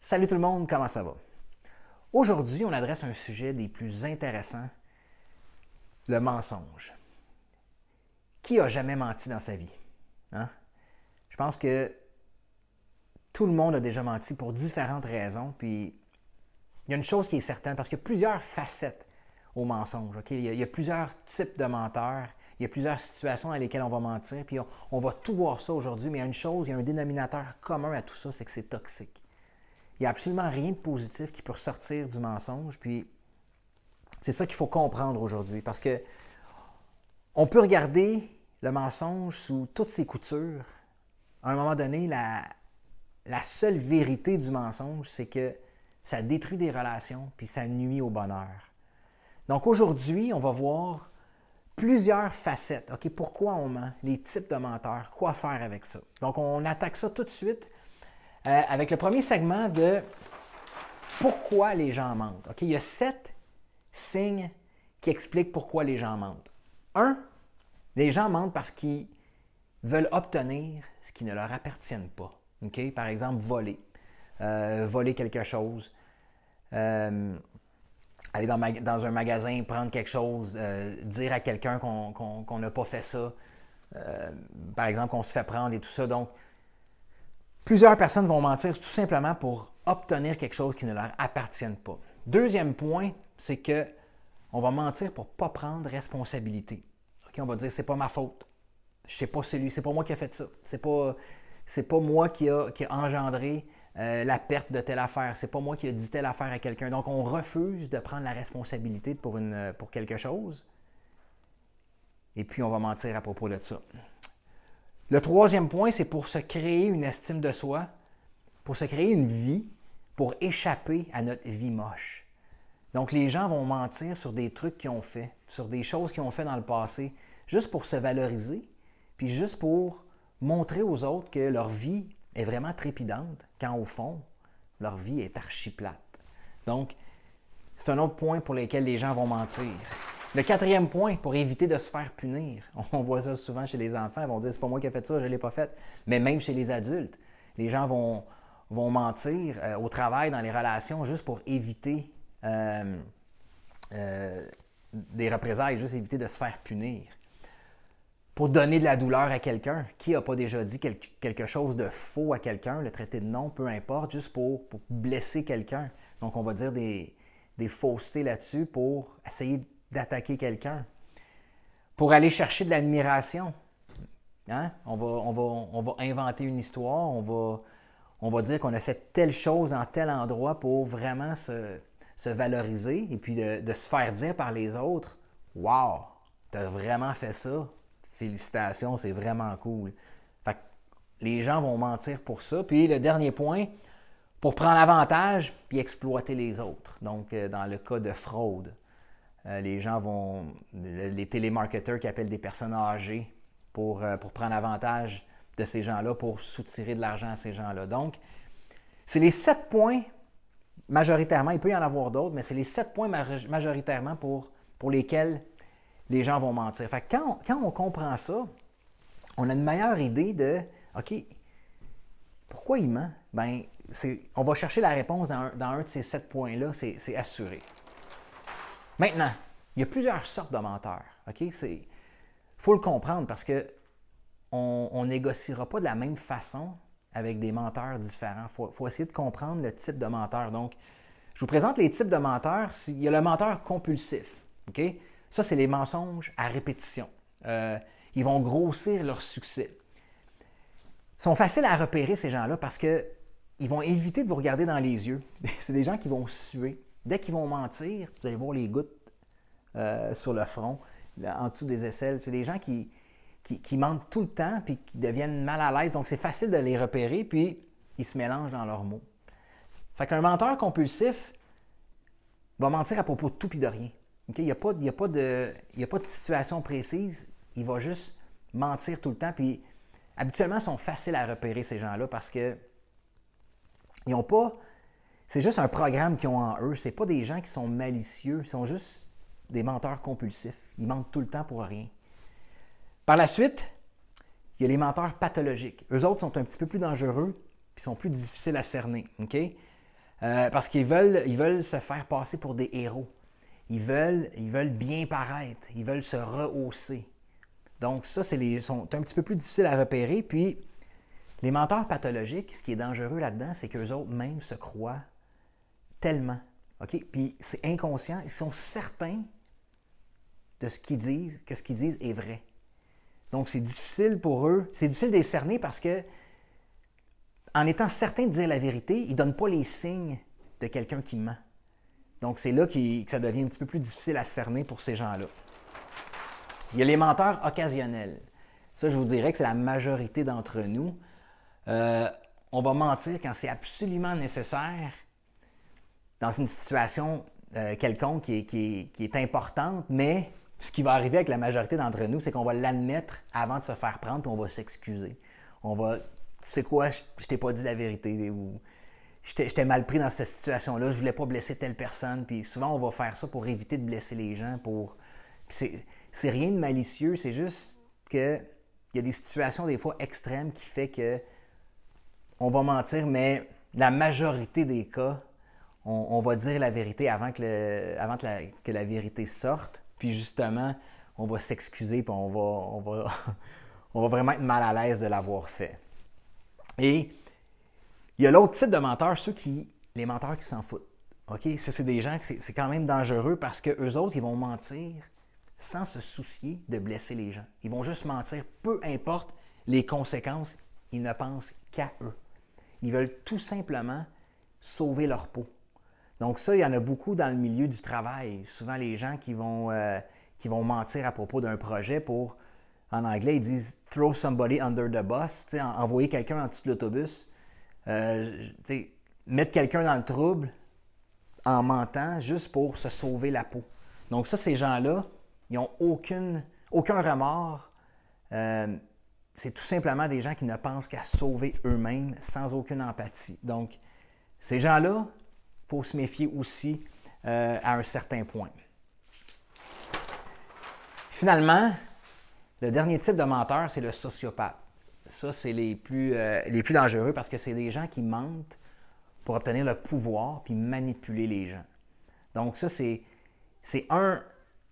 Salut tout le monde, comment ça va? Aujourd'hui, on adresse un sujet des plus intéressants, le mensonge. Qui a jamais menti dans sa vie? Hein? Je pense que tout le monde a déjà menti pour différentes raisons, puis il y a une chose qui est certaine, parce qu'il y a plusieurs facettes au mensonge. Okay? Il y a plusieurs types de menteurs, il y a plusieurs situations dans lesquelles on va mentir, puis on va tout voir ça aujourd'hui, mais il y a une chose, il y a un dénominateur commun à tout ça, c'est que c'est toxique. Il n'y a absolument rien de positif qui peut ressortir du mensonge, puis c'est ça qu'il faut comprendre aujourd'hui, parce que on peut regarder le mensonge sous toutes ses coutures. À un moment donné, la seule vérité du mensonge, c'est que ça détruit des relations, puis ça nuit au bonheur. Donc aujourd'hui, on va voir plusieurs facettes. OK, pourquoi on ment, les types de menteurs, quoi faire avec ça. Donc on attaque ça tout de suite avec le premier segment de pourquoi les gens mentent. OK, il y a 7 signes qui expliquent pourquoi les gens mentent. 1, les gens mentent parce qu'ils veulent obtenir ce qui ne leur appartient pas. Okay? Par exemple, voler. Voler quelque chose. Aller dans un magasin, prendre quelque chose, dire à quelqu'un qu'on n'a pas fait ça. Par exemple, qu'on se fait prendre et tout ça. Donc, plusieurs personnes vont mentir tout simplement pour obtenir quelque chose qui ne leur appartient pas. Deuxième point, c'est que on va mentir pour ne pas prendre responsabilité. Okay, on va dire, c'est pas ma faute. Je sais pas c'est pas moi qui ai fait ça. C'est pas moi qui a engendré la perte de telle affaire. C'est pas moi qui a dit telle affaire à quelqu'un. Donc, on refuse de prendre la responsabilité pour quelque chose. Et puis, on va mentir à propos de ça. Le troisième point, c'est pour se créer une estime de soi, pour se créer une vie, pour échapper à notre vie moche. Donc, les gens vont mentir sur des trucs qu'ils ont fait, sur des choses qu'ils ont fait dans le passé, juste pour se valoriser, puis juste pour montrer aux autres que leur vie est vraiment trépidante, quand au fond, leur vie est archi plate. Donc, c'est un autre point pour lequel les gens vont mentir. Le quatrième point, pour éviter de se faire punir. On voit ça souvent chez les enfants, ils vont dire « c'est pas moi qui ai fait ça, je ne l'ai pas fait ». Mais même chez les adultes, les gens vont mentir au travail, dans les relations, juste pour éviter des représailles, juste éviter de se faire punir. Pour donner de la douleur à quelqu'un, qui n'a pas déjà dit quelque chose de faux à quelqu'un, le traiter de non, peu importe, juste pour blesser quelqu'un. Donc on va dire des faussetés là-dessus pour essayer d'attaquer quelqu'un. Pour aller chercher de l'admiration. Hein? On va inventer une histoire, on va dire qu'on a fait telle chose en tel endroit pour vraiment se valoriser et puis de se faire dire par les autres « Wow, t'as vraiment fait ça, félicitations, c'est vraiment cool ». Fait que les gens vont mentir pour ça. Puis le dernier point, pour prendre avantage puis exploiter les autres. Donc, dans le cas de fraude, les gens les télémarketeurs qui appellent des personnes âgées pour prendre avantage de ces gens-là, pour soutirer de l'argent à ces gens-là. Donc, c'est les 7 points majoritairement, il peut y en avoir d'autres, mais c'est les 7 points majoritairement pour lesquels les gens vont mentir. Fait que quand on comprend ça, on a une meilleure idée de OK, pourquoi il ment? Bien, on va chercher la réponse dans un de ces 7 points-là, c'est assuré. Maintenant, il y a plusieurs sortes de menteurs. OK? Il faut le comprendre parce qu'on ne négociera pas de la même façon avec des menteurs différents. Il faut essayer de comprendre le type de menteur. Donc, je vous présente les types de menteurs. Il y a le menteur compulsif. Okay? Ça, c'est les mensonges à répétition. Ils vont grossir leur succès. Ils sont faciles à repérer, ces gens-là, parce qu'ils vont éviter de vous regarder dans les yeux. C'est des gens qui vont suer. Dès qu'ils vont mentir, vous allez voir les gouttes sur le front, en dessous des aisselles. C'est des gens qui mentent tout le temps puis qui deviennent mal à l'aise. Donc, c'est facile de les repérer, puis ils se mélangent dans leurs mots. Fait qu'un menteur compulsif va mentir à propos de tout et de rien. Okay? Il n'y a pas de situation précise. Il va juste mentir tout le temps. Puis, habituellement, ils sont faciles à repérer, ces gens-là, parce que ils n'ont pas... C'est juste un programme qu'ils ont en eux. Ce n'est pas des gens qui sont malicieux. Ils sont juste des menteurs compulsifs. Ils mentent tout le temps pour rien. Par la suite, il y a les menteurs pathologiques. Eux autres sont un petit peu plus dangereux puis sont plus difficiles à cerner. Okay? Parce ils veulent se faire passer pour des héros. Ils veulent bien paraître. Ils veulent se rehausser. Donc ça, sont un petit peu plus difficile à repérer. Puis, les menteurs pathologiques, ce qui est dangereux là-dedans, c'est qu'eux autres même se croient tellement. OK? Puis c'est inconscient. Ils sont certains de ce qu'ils disent, que ce qu'ils disent est vrai. Donc c'est difficile pour eux. C'est difficile de les cerner parce que, en étant certains de dire la vérité, ils ne donnent pas les signes de quelqu'un qui ment. Donc c'est là que ça devient un petit peu plus difficile à cerner pour ces gens-là. Il y a les menteurs occasionnels. Ça, je vous dirais que c'est la majorité d'entre nous. On va mentir quand c'est absolument nécessaire dans une situation quelconque qui est importante, mais ce qui va arriver avec la majorité d'entre nous, c'est qu'on va l'admettre avant de se faire prendre, puis on va s'excuser. On va, tu sais quoi, je t'ai pas dit la vérité, ou j'étais mal pris dans cette situation-là, je voulais pas blesser telle personne, puis souvent on va faire ça pour éviter de blesser les gens, c'est rien de malicieux, c'est juste qu'il y a des situations des fois extrêmes qui fait que on va mentir, mais la majorité des cas, on va dire la vérité avant que la vérité sorte. Puis justement, on va s'excuser, puis on va vraiment être mal à l'aise de l'avoir fait. Et il y a l'autre type de menteurs, les menteurs qui s'en foutent. OK? Ça, c'est des gens que c'est quand même dangereux parce qu'eux autres, ils vont mentir sans se soucier de blesser les gens. Ils vont juste mentir, peu importe les conséquences, ils ne pensent qu'à eux. Ils veulent tout simplement sauver leur peau. Donc ça, il y en a beaucoup dans le milieu du travail. Souvent, les gens qui vont mentir à propos d'un projet pour, en anglais, ils disent « throw somebody under the bus », envoyer quelqu'un en dessous de l'autobus, mettre quelqu'un dans le trouble en mentant juste pour se sauver la peau. Donc ça, ces gens-là, ils n'ont aucun remords. C'est tout simplement des gens qui ne pensent qu'à sauver eux-mêmes sans aucune empathie. Donc, ces gens-là, il faut se méfier aussi à un certain point. Finalement, le dernier type de menteur, c'est le sociopathe. Ça, c'est les plus dangereux parce que c'est des gens qui mentent pour obtenir le pouvoir puis manipuler les gens. Donc ça, c'est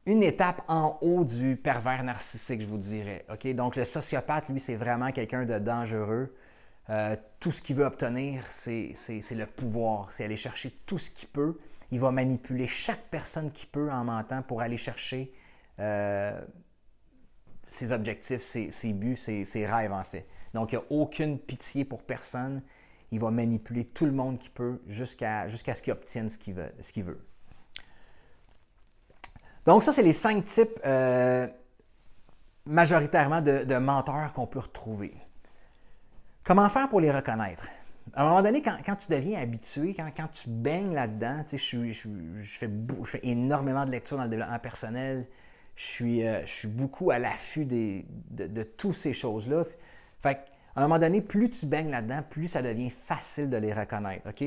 une étape en haut du pervers narcissique, je vous dirais. Okay? Donc le sociopathe, lui, c'est vraiment quelqu'un de dangereux. Tout ce qu'il veut obtenir, c'est le pouvoir. C'est aller chercher tout ce qu'il peut. Il va manipuler chaque personne qu'il peut en mentant pour aller chercher ses objectifs, ses buts, ses rêves en fait. Donc, il n'y a aucune pitié pour personne. Il va manipuler tout le monde qu'il peut jusqu'à ce qu'il obtienne ce qu'il veut. Donc, ça, c'est les 5 types majoritairement de menteurs qu'on peut retrouver. Comment faire pour les reconnaître? À un moment donné, quand tu deviens habitué, quand tu baignes là-dedans, tu sais, je fais énormément de lectures dans le développement personnel, je suis beaucoup à l'affût de toutes ces choses-là. Fait qu'à un moment donné, plus tu baignes là-dedans, plus ça devient facile de les reconnaître. OK?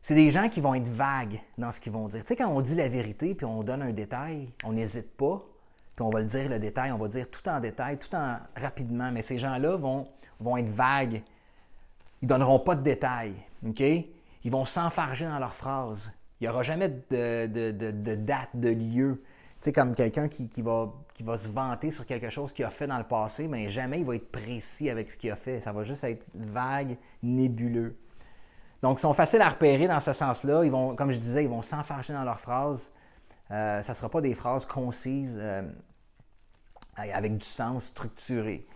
C'est des gens qui vont être vagues dans ce qu'ils vont dire. Tu sais, quand on dit la vérité puis on donne un détail, on n'hésite pas, puis on va le dire le détail, on va dire tout en détail, rapidement. Mais ces gens-là vont être vagues. Ils ne donneront pas de détails. OK? Ils vont s'enfarger dans leurs phrases. Il n'y aura jamais de date, de lieu. Tu sais, comme quelqu'un qui va se vanter sur quelque chose qu'il a fait dans le passé, mais jamais il va être précis avec ce qu'il a fait. Ça va juste être vague, nébuleux. Donc, ils sont faciles à repérer dans ce sens-là. Ils vont, comme je disais, ils vont s'enfarger dans leurs phrases. Ça ne sera pas des phrases concises avec du sens structuré.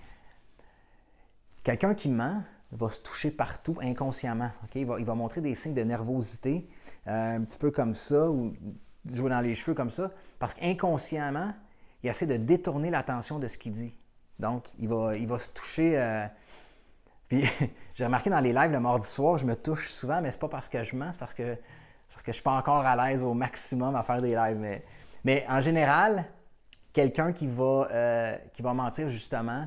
Quelqu'un qui ment va se toucher partout inconsciemment. Okay? Il va montrer des signes de nervosité, un petit peu comme ça, ou jouer dans les cheveux comme ça, parce qu'inconsciemment, il essaie de détourner l'attention de ce qu'il dit. Donc, il va se toucher. Puis, j'ai remarqué dans les lives le mardi soir, je me touche souvent, mais c'est pas parce que je mens, c'est parce que je suis pas encore à l'aise au maximum à faire des lives. Mais en général, quelqu'un qui va mentir justement ne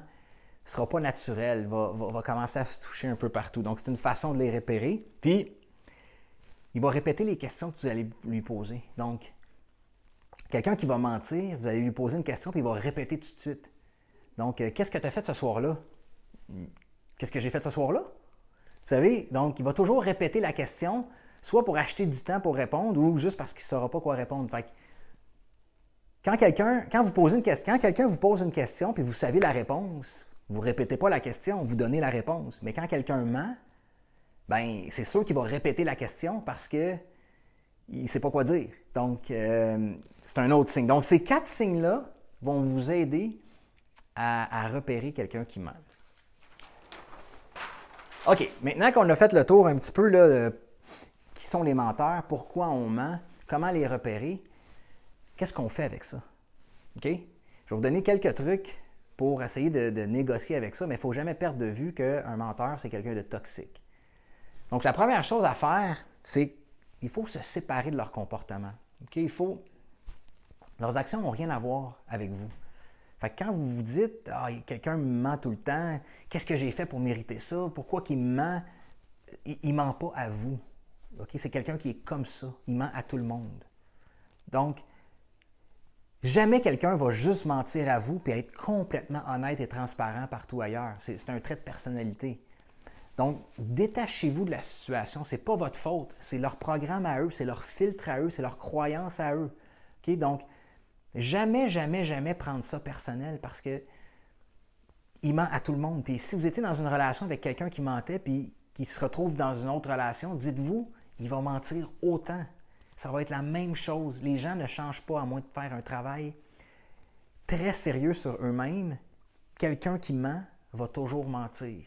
sera pas naturel, va commencer à se toucher un peu partout. Donc, c'est une façon de les repérer. Puis, il va répéter les questions que vous allez lui poser. Donc, quelqu'un qui va mentir, vous allez lui poser une question, puis il va répéter tout de suite. Donc, qu'est-ce que tu as fait ce soir-là? Qu'est-ce que j'ai fait ce soir-là? Vous savez, donc, il va toujours répéter la question soit pour acheter du temps pour répondre ou juste parce qu'il ne saura pas quoi répondre. Fait que quand quelqu'un vous pose une question puis vous savez la réponse, vous ne répétez pas la question, vous donnez la réponse. Mais quand quelqu'un ment, ben c'est sûr qu'il va répéter la question parce qu'il ne sait pas quoi dire. Donc, c'est un autre signe. Donc, ces 4 signes-là vont vous aider à repérer quelqu'un qui ment. OK, maintenant qu'on a fait le tour un petit peu là, de qui sont les menteurs, pourquoi on ment, comment les repérer, qu'est-ce qu'on fait avec ça? OK? Je vais vous donner quelques trucs pour essayer de négocier avec ça, mais il ne faut jamais perdre de vue qu'un menteur, c'est quelqu'un de toxique. Donc, la première chose à faire, c'est qu'il faut se séparer de leur comportement. OK? Leurs actions n'ont rien à voir avec vous. Fait que quand vous vous dites « Ah, quelqu'un me ment tout le temps, qu'est-ce que j'ai fait pour mériter ça? Pourquoi qu'il me ment? » Il ne ment pas à vous. Okay? C'est quelqu'un qui est comme ça. Il ment à tout le monde. Donc, jamais quelqu'un va juste mentir à vous et être complètement honnête et transparent partout ailleurs. C'est un trait de personnalité. Donc, détachez-vous de la situation. Ce n'est pas votre faute. C'est leur programme à eux, c'est leur filtre à eux, c'est leur croyance à eux. Okay? Donc, jamais, jamais, jamais prendre ça personnel parce que il ment à tout le monde. Puis si vous étiez dans une relation avec quelqu'un qui mentait puis qui se retrouve dans une autre relation, dites-vous, il va mentir autant. Ça va être la même chose. Les gens ne changent pas à moins de faire un travail très sérieux sur eux-mêmes. Quelqu'un qui ment va toujours mentir.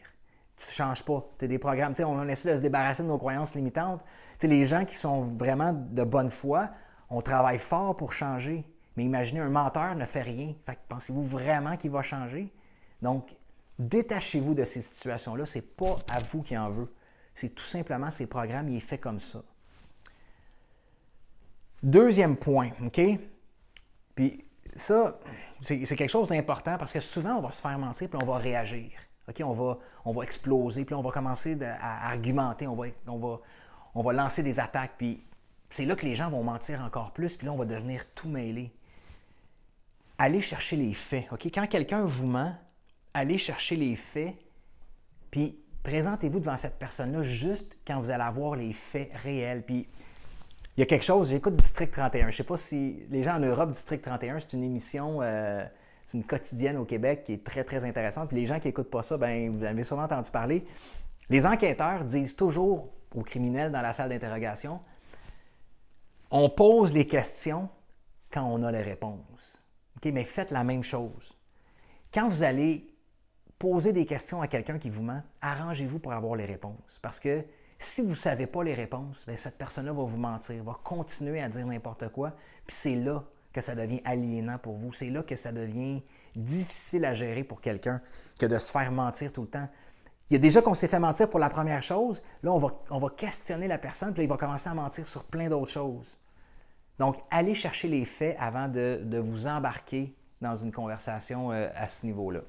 Tu ne changes pas. Tu as des programmes. On essaie de se débarrasser de nos croyances limitantes. Les gens qui sont vraiment de bonne foi, on travaille fort pour changer. Mais imaginez, un menteur ne fait rien. Fait que pensez-vous vraiment qu'il va changer? Donc, détachez-vous de ces situations-là. Ce n'est pas à vous qui en veut. C'est tout simplement ces programmes, il est fait comme ça. Deuxième point, OK? Puis ça, c'est quelque chose d'important parce que souvent, on va se faire mentir puis on va réagir. OK? On va exploser puis on va commencer à argumenter, on va lancer des attaques. Puis c'est là que les gens vont mentir encore plus puis là, on va devenir tout mêlé. Allez chercher les faits. OK? Quand quelqu'un vous ment, allez chercher les faits puis présentez-vous devant cette personne-là juste quand vous allez avoir les faits réels. Puis il y a quelque chose, j'écoute District 31. Je ne sais pas si les gens en Europe, District 31, c'est une émission, c'est une quotidienne au Québec qui est très, très intéressante. Puis les gens qui n'écoutent pas ça, ben vous avez sûrement entendu parler. Les enquêteurs disent toujours aux criminels dans la salle d'interrogation, on pose les questions quand on a les réponses. Okay? Mais faites la même chose. Quand vous allez poser des questions à quelqu'un qui vous ment, arrangez-vous pour avoir les réponses. Parce que si vous ne savez pas les réponses, bien, cette personne-là va vous mentir, va continuer à dire n'importe quoi, puis c'est là que ça devient aliénant pour vous. C'est là que ça devient difficile à gérer pour quelqu'un que de se faire mentir tout le temps. Il y a déjà qu'on s'est fait mentir pour la première chose, là, on va questionner la personne, puis là, il va commencer à mentir sur plein d'autres choses. Donc, allez chercher les faits avant de vous embarquer dans une conversation à ce niveau-là.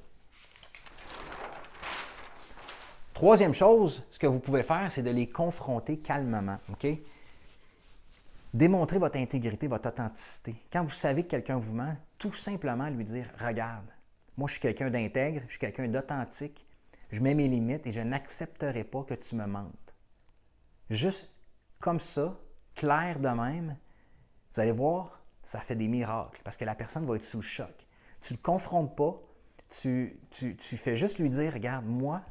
Troisième chose, ce que vous pouvez faire, c'est de les confronter calmement. OK? Démontrez votre intégrité, votre authenticité. Quand vous savez que quelqu'un vous ment, tout simplement lui dire « Regarde, moi je suis quelqu'un d'intègre, je suis quelqu'un d'authentique, je mets mes limites et je n'accepterai pas que tu me mentes. » Juste comme ça, clair de même, vous allez voir, ça fait des miracles parce que la personne va être sous le choc. Tu ne le confrontes pas, tu fais juste lui dire « Regarde, moi,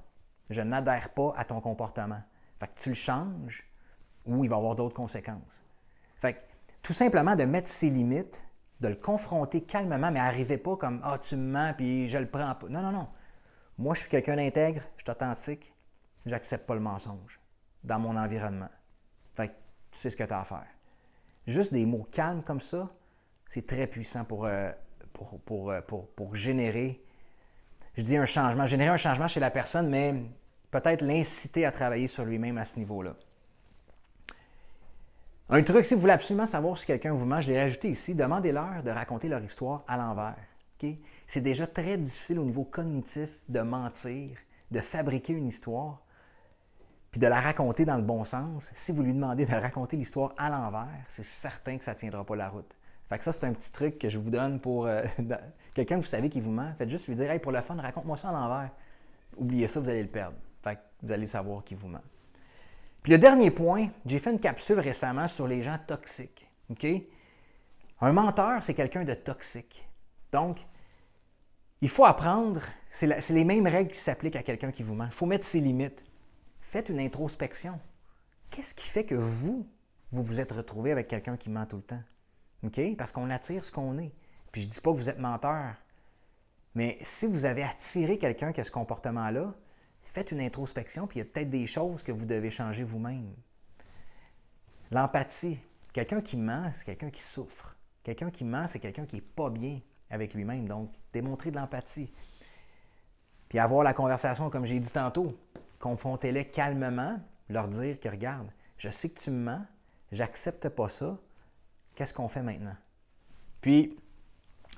je n'adhère pas à ton comportement. » Fait que tu le changes ou il va y avoir d'autres conséquences. Fait que tout simplement de mettre ses limites, de le confronter calmement, mais n'arrivez pas comme « Ah, tu me mens puis je le prends pas. » Non, non, non. Moi, je suis quelqu'un d'intègre, je suis authentique, j'accepte pas le mensonge dans mon environnement. Fait que tu sais ce que tu as à faire. Juste des mots calmes comme ça, c'est très puissant pour générer, je dis un changement, générer un changement chez la personne, mais peut-être l'inciter à travailler sur lui-même à ce niveau-là. Un truc, si vous voulez absolument savoir si quelqu'un vous ment, je l'ai rajouté ici, demandez-leur de raconter leur histoire à l'envers. Okay? C'est déjà très difficile au niveau cognitif de mentir, de fabriquer une histoire, puis de la raconter dans le bon sens. Si vous lui demandez de raconter l'histoire à l'envers, c'est certain que ça ne tiendra pas la route. Fait que ça, c'est un petit truc que je vous donne pour quelqu'un que vous savez qui vous ment. Faites juste lui dire « Hey, pour le fun, raconte-moi ça à l'envers. » Oubliez ça, vous allez le perdre. Fait que vous allez savoir qui vous ment. Puis le dernier point, j'ai fait une capsule récemment sur les gens toxiques. OK? Un menteur, c'est quelqu'un de toxique. Donc, il faut apprendre, c'est les mêmes règles qui s'appliquent à quelqu'un qui vous ment. Il faut mettre ses limites. Faites une introspection. Qu'est-ce qui fait que vous vous êtes retrouvé avec quelqu'un qui ment tout le temps? OK? Parce qu'on attire ce qu'on est. Puis je ne dis pas que vous êtes menteur. Mais si vous avez attiré quelqu'un qui a ce comportement-là, faites une introspection, puis il y a peut-être des choses que vous devez changer vous-même. L'empathie. Quelqu'un qui ment, c'est quelqu'un qui souffre. Quelqu'un qui ment, c'est quelqu'un qui n'est pas bien avec lui-même. Donc, démontrer de l'empathie. Puis avoir la conversation, comme j'ai dit tantôt, confrontez-les calmement, leur dire que regarde, je sais que tu me mens, j'accepte pas ça, qu'est-ce qu'on fait maintenant? Puis,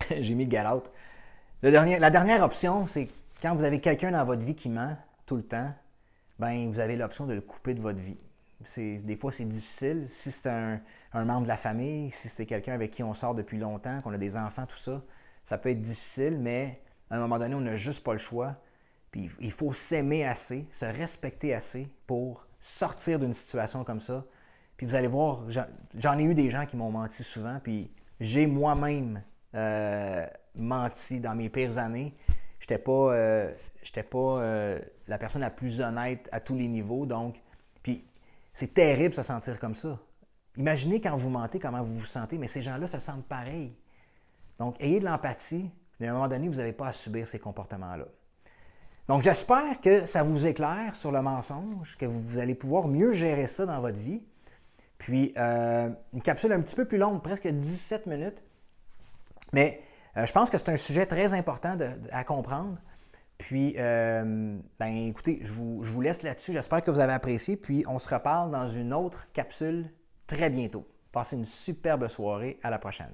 j'ai mis le get out. La dernière option, c'est quand vous avez quelqu'un dans votre vie qui ment tout le temps, ben vous avez l'option de le couper de votre vie. Des fois, c'est difficile. Si c'est un membre de la famille, si c'est quelqu'un avec qui on sort depuis longtemps, qu'on a des enfants, tout ça, ça peut être difficile, mais à un moment donné, on n'a juste pas le choix. Puis il faut s'aimer assez, se respecter assez pour sortir d'une situation comme ça. Puis vous allez voir, j'en ai eu des gens qui m'ont menti souvent, puis j'ai moi-même menti dans mes pires années. J'étais pas la personne la plus honnête à tous les niveaux, donc, puis c'est terrible de se sentir comme ça. Imaginez quand vous mentez, comment vous vous sentez, mais ces gens-là se sentent pareil. Donc, ayez de l'empathie, mais à un moment donné, vous n'avez pas à subir ces comportements-là. Donc, j'espère que ça vous éclaire sur le mensonge, que vous allez pouvoir mieux gérer ça dans votre vie. Puis, une capsule un petit peu plus longue, presque 17 minutes. Mais je pense que c'est un sujet très important à comprendre. Puis, écoutez, je vous laisse là-dessus. J'espère que vous avez apprécié. Puis, on se reparle dans une autre capsule très bientôt. Passez une superbe soirée. À la prochaine.